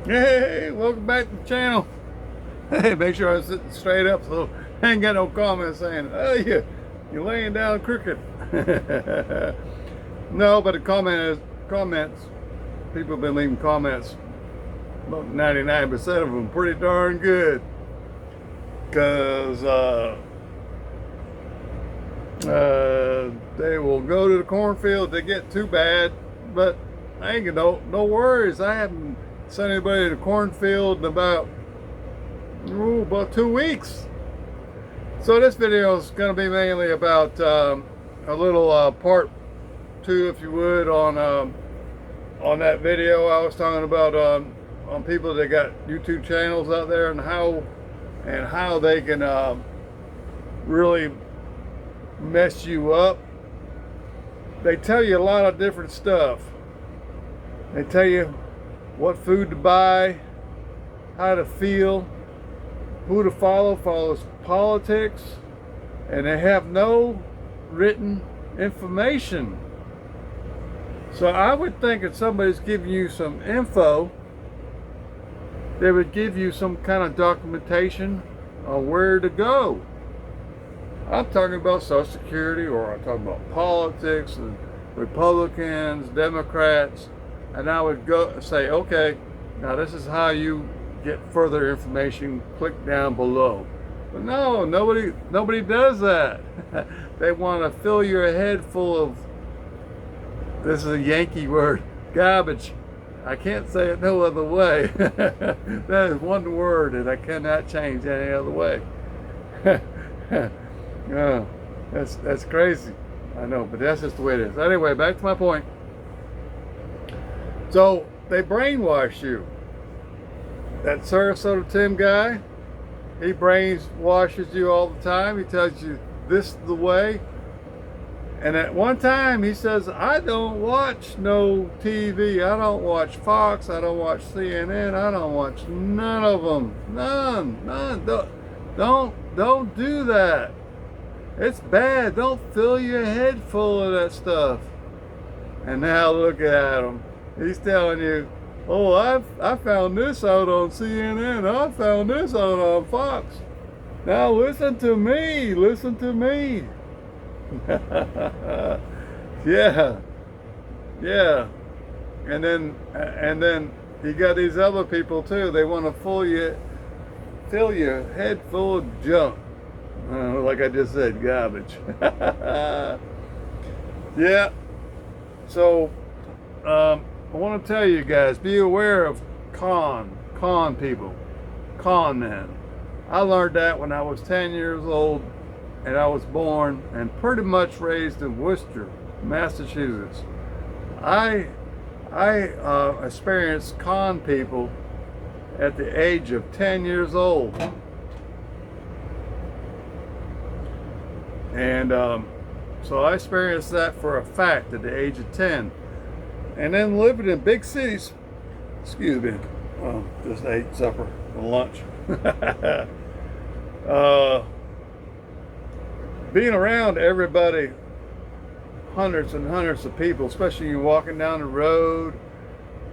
Hey, welcome back to the channel. Hey, make sure I'm sitting straight up so I ain't got no comments saying, oh, you're laying down crooked. No, but the comments, people have been leaving comments, about 99% of them pretty darn good. Because they will go to the cornfield, they get too bad, but I ain't no worries. I haven't sent anybody to the cornfield in about 2 weeks. So this video is going to be mainly about a little part two, if you would, on that video I was talking about on people that got YouTube channels out there, and how they can really mess you up. They tell you a lot of different stuff. They tell you what food to buy, how to feel, who to follows politics, and they have no written information. So I would think if somebody's giving you some info, they would give you some kind of documentation on where to go. I'm talking about Social Security, or I'm talking about politics and Republicans, Democrats, and I would go say, okay, now this is how you get further information. Click down below. But no, nobody does that. They want to fill your head full of, this is a Yankee word, garbage. I can't say it no other way. That is one word that I cannot change any other way. Oh, that's crazy. I know, but that's just the way it is. Anyway, back to my point. So they brainwash you. That Sarasota Tim guy, he brainwashes you all the time. He tells you this is the way. And at one time he says, I don't watch no TV. I don't watch Fox. I don't watch CNN. I don't watch none of them. None. Don't do that. It's bad. Don't fill your head full of that stuff. And now look at him. He's telling you, oh, I found this out on CNN. I found this out on Fox. Now listen to me. Listen to me. Yeah. And then you got these other people too. They want to fill your head full of junk. Like I just said, garbage. Yeah. So I want to tell you guys, be aware of con people, con men. I learned that when I was 10 years old, and I was born and pretty much raised in Worcester, Massachusetts. I experienced con people at the age of 10 years old. And so I experienced that for a fact at the age of 10. And then living in big cities, excuse me, just ate supper and lunch. Being around everybody, hundreds and hundreds of people, especially you walking down the road,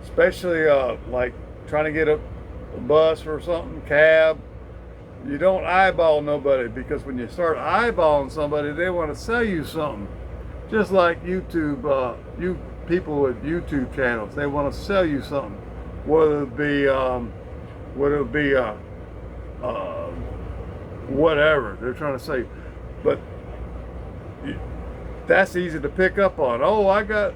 especially like trying to get a bus or something, cab, you don't eyeball nobody, because when you start eyeballing somebody, they want to sell you something. Just like YouTube, you people with YouTube channels, they want to sell you something, whether it be whatever they're trying to say. But that's easy to pick up on. Oh, I got,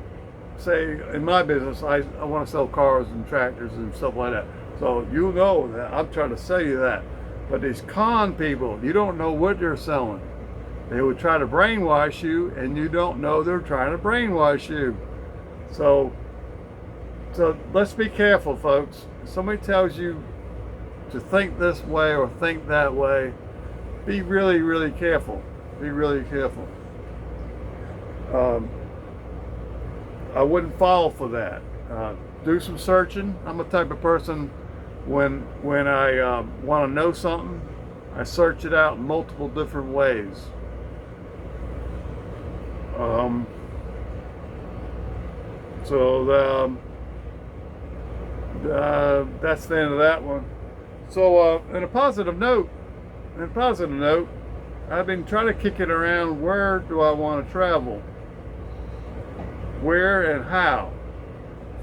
say in my business, I want to sell cars and tractors and stuff like that. So you know that I'm trying to sell you that. But these con people, you don't know what they're selling. They would try to brainwash you, and you don't know they're trying to brainwash you. So let's be careful, folks. If somebody tells you to think this way or think that way, be really, really careful. Be really careful. I wouldn't fall for that. Do some searching. I'm the type of person, when I want to know something, I search it out in multiple different ways. So that's the end of that one. So, on a positive note, I've been trying to kick it around. Where do I want to travel? Where and how?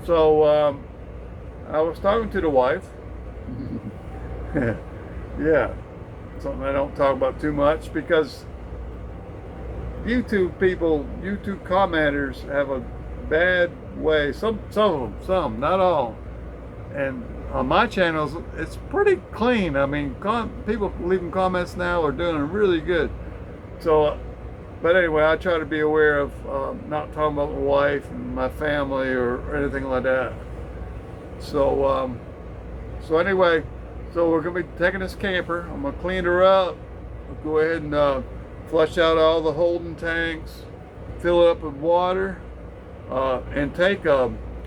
So, I was talking to the wife. Yeah, something I don't talk about too much because YouTube people, YouTube commenters have a bad way. Some of them, not all. And on my channels, it's pretty clean. I mean, people leaving comments now are doing really good. So, but anyway, I try to be aware of not talking about my wife and my family or anything like that. So, anyway, so we're gonna be taking this camper. I'm gonna clean her up. We'll go ahead and flush out all the holding tanks, fill it up with water, and take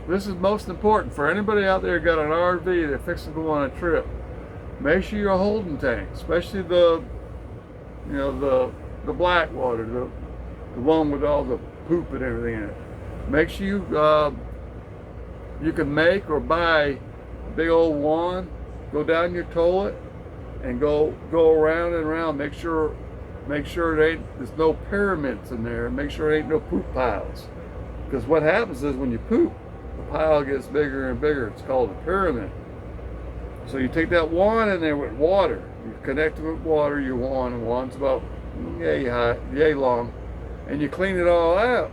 this is most important for anybody out there who got an RV that's fixing to go on a trip. Make sure your holding tank, especially the black water, the one with all the poop and everything in it. Make sure you can make or buy a big old wand, go down your toilet, and go around and around. Make sure there's no pyramids in there. Make sure there ain't no poop piles. Because what happens is when you poop, the pile gets bigger and bigger. It's called a pyramid. So you take that wand in there with water. You connect it with water, your wand, and wand's about yay long, and you clean it all out,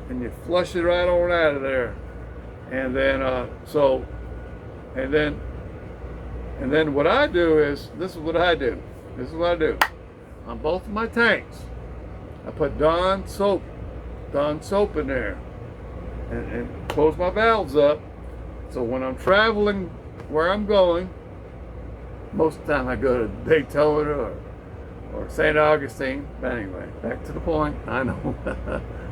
and you flush it right on out of there. And then and then what I do is, this is what I do on both of my tanks. I put Dawn soap in there, and close my valves up. So when I'm traveling where I'm going, most of the time I go to Daytona or St. Augustine. But anyway, back to the point. I know.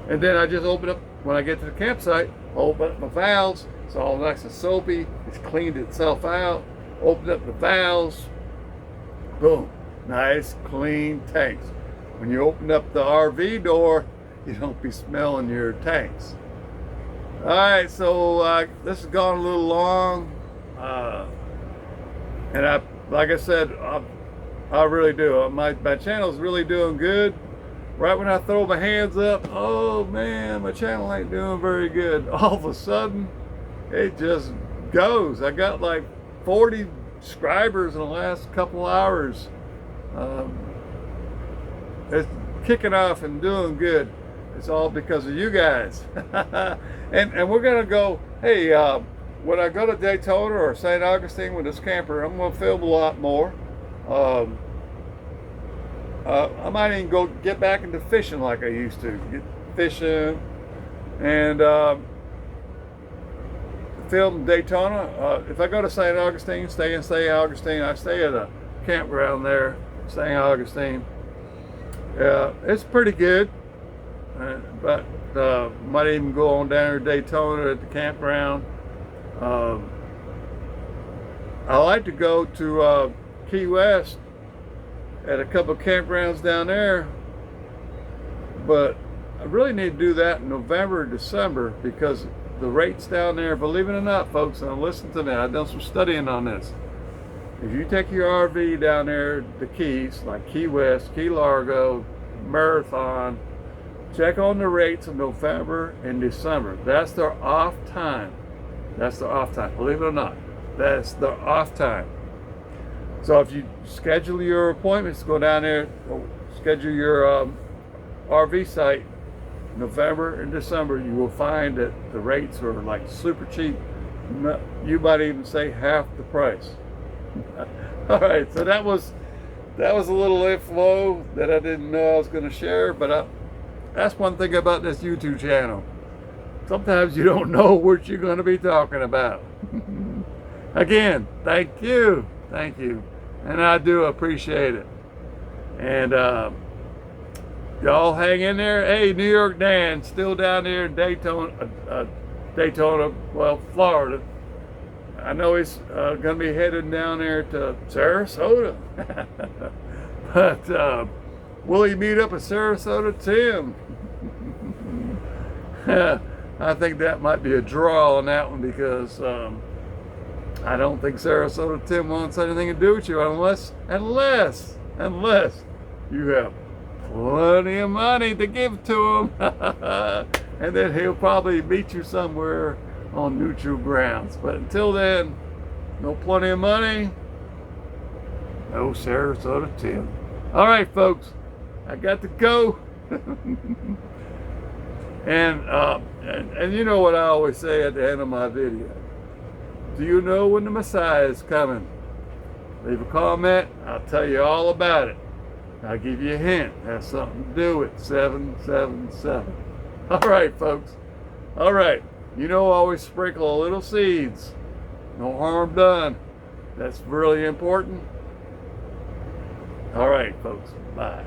And then I just open up, when I get to the campsite, open up my valves. It's all nice and soapy. It's cleaned itself out. Open up the valves. Boom. Nice, clean tanks. When you open up the RV door, you don't be smelling your tanks. All right, so this has gone a little long. And like I said, I really do. My channel's really doing good. Right when I throw my hands up, oh man, my channel ain't doing very good. All of a sudden, it just goes. I got like 40 subscribers in the last couple hours. It's kicking off and doing good. It's all because of you guys. and we're gonna go, hey, when I go to Daytona or St. Augustine with this camper, I'm gonna film a lot more. I might even go get back into fishing like I used to. Get fishing and film Daytona. If I go to St. Augustine, stay in St. Augustine. I stay at a campground there, St. Augustine. It's pretty good, but might even go on down to Daytona at the campground. I like to go to Key West at a couple of campgrounds down there, but I really need to do that in November or December because the rates down there, believe it or not, folks, and listen to me, I've done some studying on this. If you take your RV down there, the Keys, like Key West, Key Largo, Marathon, check on the rates in November and December. That's their off time. That's their off time. Believe it or not, that's their off time. So if you schedule your appointments, go down there, schedule your RV site, November and December, you will find that the rates are like super cheap. You might even say half the price. All right, so that was a little info that I didn't know I was going to share, but that's one thing about this YouTube channel. Sometimes you don't know what you're going to be talking about. Again, thank you, and I do appreciate it. And y'all hang in there. Hey, New York Dan, still down there in Daytona, well, Florida. I know he's going to be headed down there to Sarasota. But will he meet up at Sarasota, Tim? I think that might be a draw on that one because I don't think Sarasota Tim wants anything to do with you unless you have plenty of money to give to him. And then he'll probably meet you somewhere on neutral grounds. But until then, no plenty of money, no Sarasota Tim. All right, folks, I got to go. And you know what I always say at the end of my video. Do you know when the Messiah is coming? Leave a comment. I'll tell you all about it. I'll give you a hint. It has something to do with 777. All right, folks. All right. You know, always sprinkle a little seeds. No harm done. That's really important. All right, folks. Bye.